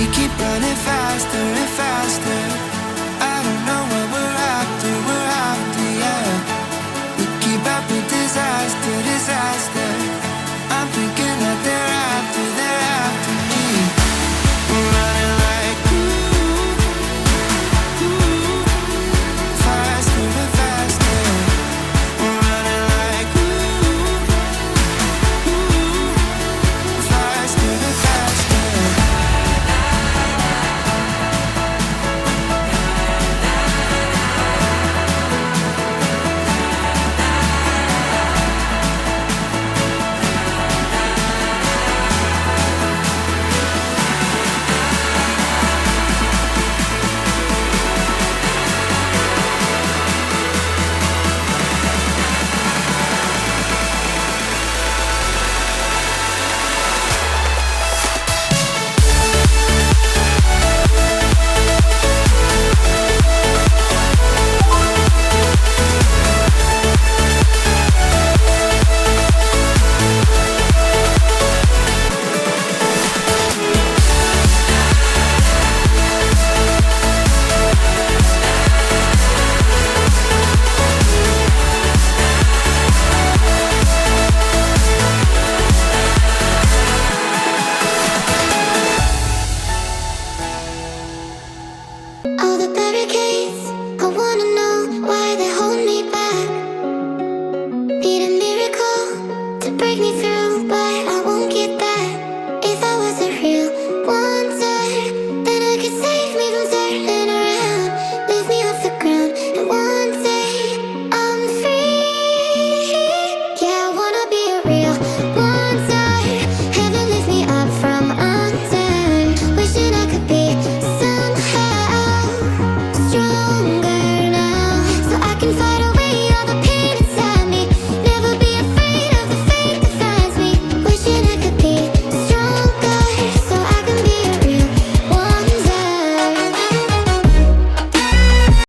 keep running faster and faster. I don't know what we're after, yeah. We keep up with disaster, disaster. I'm thinking that they're after me. We're running like faster and faster. We're running like faster and faster. All the barricades, I wanna know why they hold me back. Need a miracle to break me through, but